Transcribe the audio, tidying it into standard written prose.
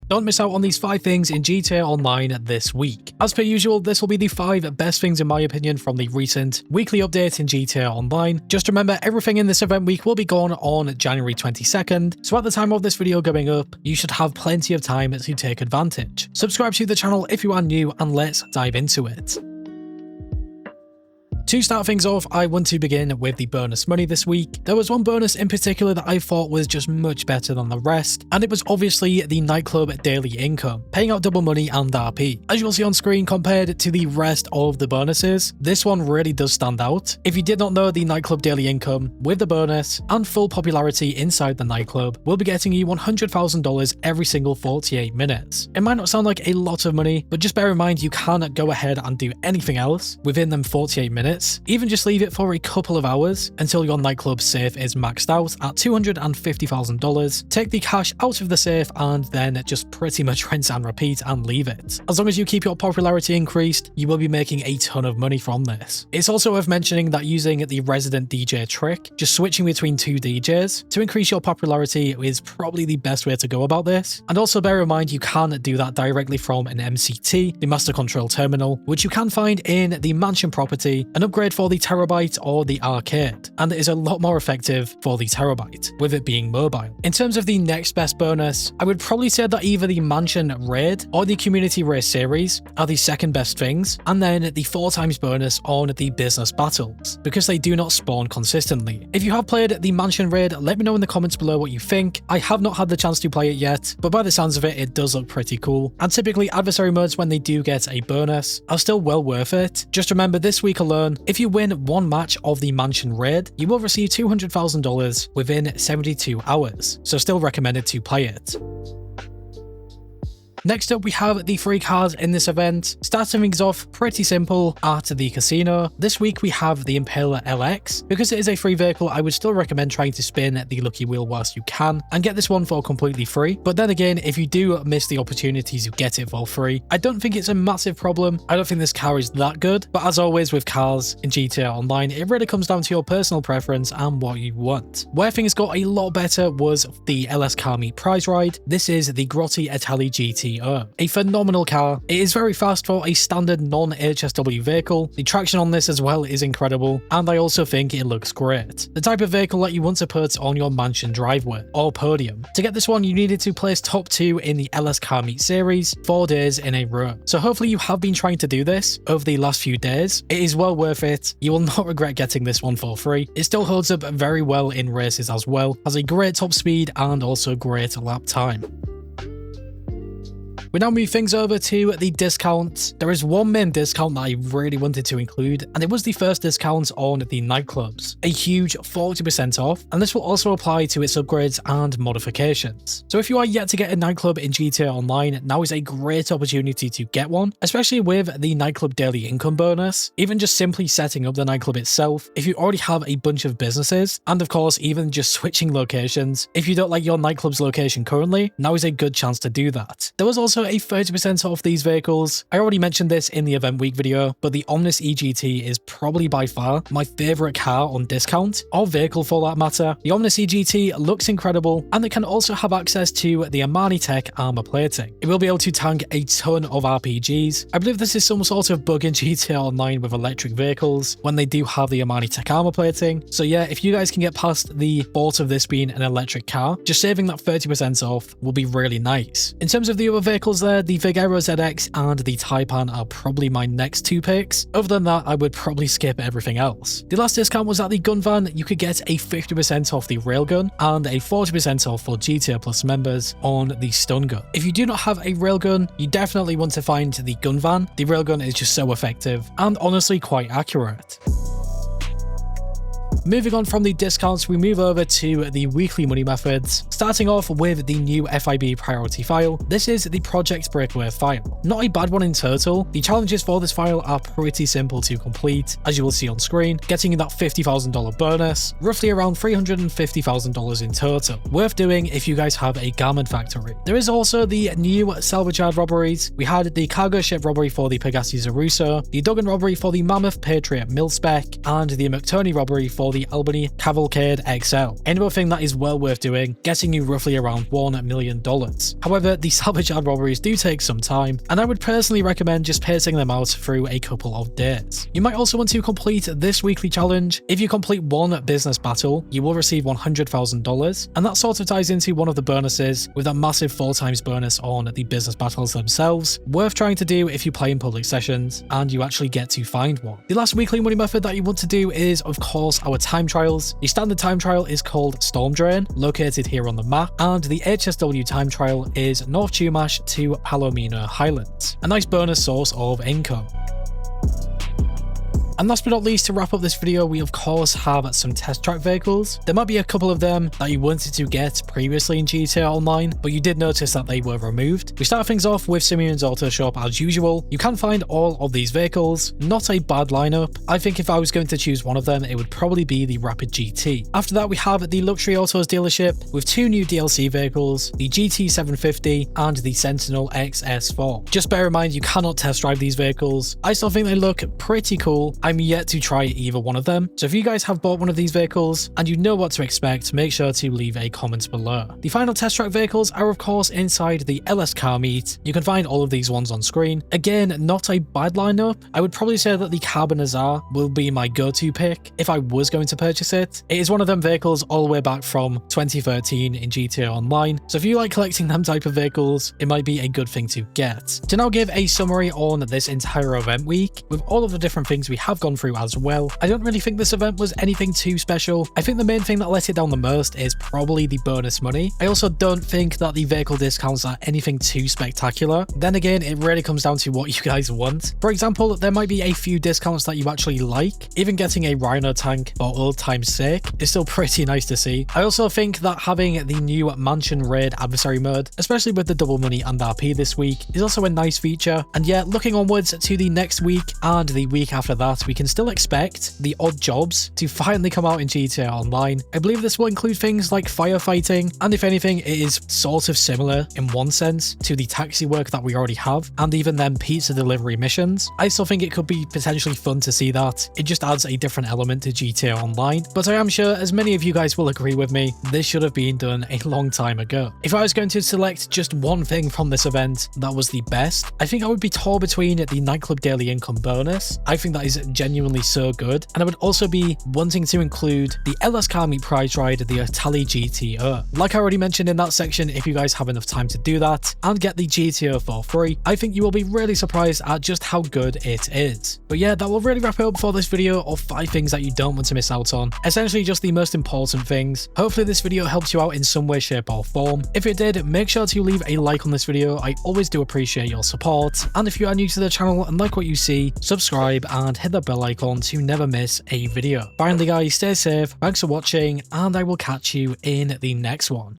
Don't miss out on these 5 things in GTA Online this week. As per usual, this will be the 5 best things in my opinion from the recent weekly update in GTA Online. Just remember, everything in this event week will be gone on January 22nd, so at the time of this video going up, you should have plenty of time to take advantage. Subscribe to the channel if you are new, and let's dive into it. To start things off, I want to begin with the bonus money this week. There was one bonus in particular that I thought was just much better than the rest, and it was obviously the nightclub daily income, paying out double money and RP. As you'll see on screen, compared to the rest of the bonuses, this one really does stand out. If you did not know, the nightclub daily income, with the bonus and full popularity inside the nightclub, will be getting you $100,000 every single 48 minutes. It might not sound like a lot of money, but just bear in mind you can go ahead and do anything else within them 48 minutes. Even just leave it for a couple of hours until your nightclub safe is maxed out at $250,000. Take the cash out of the safe and then just pretty much rinse and repeat and leave it. As long as you keep your popularity increased, you will be making a ton of money from this. It's also worth mentioning that using the resident DJ trick, just switching between 2 DJs to increase your popularity, is probably the best way to go about this. And also bear in mind you can do that directly from an MCT, the Master Control Terminal, which you can find in the mansion property, and upgrade for the Terabyte or the Arcade, and it is a lot more effective for the Terabyte, with it being mobile. In terms of the next best bonus, I would probably say that either the Mansion Raid or the Community Race series are the second best things, and then the 4 times bonus on the Business Battles, because they do not spawn consistently. If you have played the Mansion Raid, let me know in the comments below what you think. I have not had the chance to play it yet, but by the sounds of it, it does look pretty cool, and typically adversary modes, when they do get a bonus, are still well worth it. Just remember, this week alone, if you win one match of the Mansion Raid, you will receive $200,000 within 72 hours, so still recommended to play it. Next up, we have the free cars in this event. Starting things off pretty simple at the casino. This week we have the Impaler LX. Because it is a free vehicle, I would still recommend trying to spin the lucky wheel whilst you can and get this one for completely free. But then again, if you do miss the opportunity to get it for free, I don't think it's a massive problem. I don't think this car is that good, but as always with cars in GTA Online, it really comes down to your personal preference and what you want. Where things got a lot better was the LS Car Meet Prize Ride. This is the Grotti Italy GT. A phenomenal car. It is very fast for a standard non-HSW vehicle. The traction on this as well is incredible, and I also think it looks great. The type of vehicle that you want to put on your mansion driveway or podium. To get this one, you needed to place top 2 in the LS Car Meet series 4 days in a row. So hopefully you have been trying to do this over the last few days. It is well worth it. You will not regret getting this one for free. It still holds up very well in races as well, has a great top speed and also great lap time. We now move things over to the discounts. There is one main discount that I really wanted to include, and it was the first discount on the nightclubs. A huge 40% off, and this will also apply to its upgrades and modifications. So if you are yet to get a nightclub in GTA Online, now is a great opportunity to get one, especially with the nightclub daily income bonus. Even just simply setting up the nightclub itself, if you already have a bunch of businesses, and of course even just switching locations. If you don't like your nightclub's location currently, now is a good chance to do that. There was also a 30% off these vehicles. I already mentioned this in the event week video, but the Omnis EGT is probably by far my favorite car on discount, or vehicle for that matter. The Omnis EGT looks incredible, and it can also have access to the Armani Tech armor plating. It will be able to tank a ton of RPGs. I believe this is some sort of bug in GTA Online with electric vehicles when they do have the Armani Tech armor plating. So yeah, if you guys can get past the thought of this being an electric car, just saving that 30% off will be really nice. In terms of the other vehicles there, the Vigero ZX and the Taipan are probably my next 2 picks. Other than that, I would probably skip everything else. The last discount was at the gun van. You could get a 50% off the railgun and a 40% off for GTA Plus members on the stun gun. If you do not have a railgun, you definitely want to find the gun van. The railgun is just so effective and honestly quite accurate. Moving on from the discounts, we move over to the weekly money methods, starting off with the new FIB priority file. This is the Project Breakaway file. Not a bad one in total. The challenges for this file are pretty simple to complete, as you will see on screen, getting you that $50,000 bonus, roughly around $350,000 in total. Worth doing if you guys have a garment factory. There is also the new salvage yard robberies. We had the cargo ship robbery for the Pegasi Zaruso, the Duggan robbery for the Mammoth Patriot Mil-Spec, and the McTurney robbery for the the Albany Cavalcade XL. Another thing that is well worth doing, getting you roughly around $1 million. However, the salvage yard robberies do take some time, and I would personally recommend just pacing them out through a couple of days. You might also want to complete this weekly challenge. If you complete one business battle, you will receive $100,000, and that sort of ties into one of the bonuses with a massive 4x bonus on the business battles themselves. Worth trying to do if you play in public sessions and you actually get to find one. The last weekly money method that you want to do is, of course, our time trials. The standard time trial is called Storm Drain, located here on the map, and the HSW time trial is North Chumash to Palomino Highlands, a nice bonus source of income. And last but not least, to wrap up this video, we of course have some test track vehicles. There might be a couple of them that you wanted to get previously in GTA Online, but you did notice that they were removed. We start things off with Simeon's Auto Shop as usual. You can find all of these vehicles, not a bad lineup. I think if I was going to choose one of them, it would probably be the Rapid GT. After that, we have the Luxury Autos dealership with two new DLC vehicles, the GT 750 and the Sentinel XS4. Just bear in mind, you cannot test drive these vehicles. I still think they look pretty cool. I'm yet to try either one of them, so if you guys have bought one of these vehicles and you know what to expect, make sure to leave a comment below. The final test track vehicles are of course inside the LS car meet. You can find all of these ones on screen. Again, not a bad lineup. I would probably say that the Carbon Azar will be my go-to pick if I was going to purchase it. It is one of them vehicles all the way back from 2013 in GTA Online, so if you like collecting them type of vehicles, it might be a good thing to get. To now give a summary on this entire event week, with all of the different things we have gone through as well, I don't really think this event was anything too special. I think the main thing that let it down the most is probably the bonus money. I also don't think that the vehicle discounts are anything too spectacular. Then again, it really comes down to what you guys want. For example, there might be a few discounts that you actually like. Even getting a Rhino tank for old time's sake is still pretty nice to see. I also think that having the new Mansion Raid adversary mode, especially with the double money and RP this week, is also a nice feature. And yet, looking onwards to the next week and the week after that, we can still expect the odd jobs to finally come out in GTA Online. I believe this will include things like firefighting, and if anything, it is sort of similar in one sense to the taxi work that we already have, and even then pizza delivery missions. I still think it could be potentially fun to see that. It just adds a different element to GTA Online, but I am sure, as many of you guys will agree with me, this should have been done a long time ago. If I was going to select just one thing from this event that was the best, I think I would be torn between the nightclub daily income bonus. I think that is genuinely so good, and I would also be wanting to include the LS Car Meet Prize Ride, the Itali GTO. Like I already mentioned in that section, if you guys have enough time to do that and get the GTO for free, I think you will be really surprised at just how good it is. But yeah, that will really wrap it up for this video of 5 things that you don't want to miss out on. Essentially just the most important things. Hopefully this video helped you out in some way, shape or form. If it did, make sure to leave a like on this video. I always do appreciate your support. And if you are new to the channel and like what you see, subscribe and hit the bell icon to never miss a video. Finally guys, stay safe, thanks for watching, and I will catch you in the next one.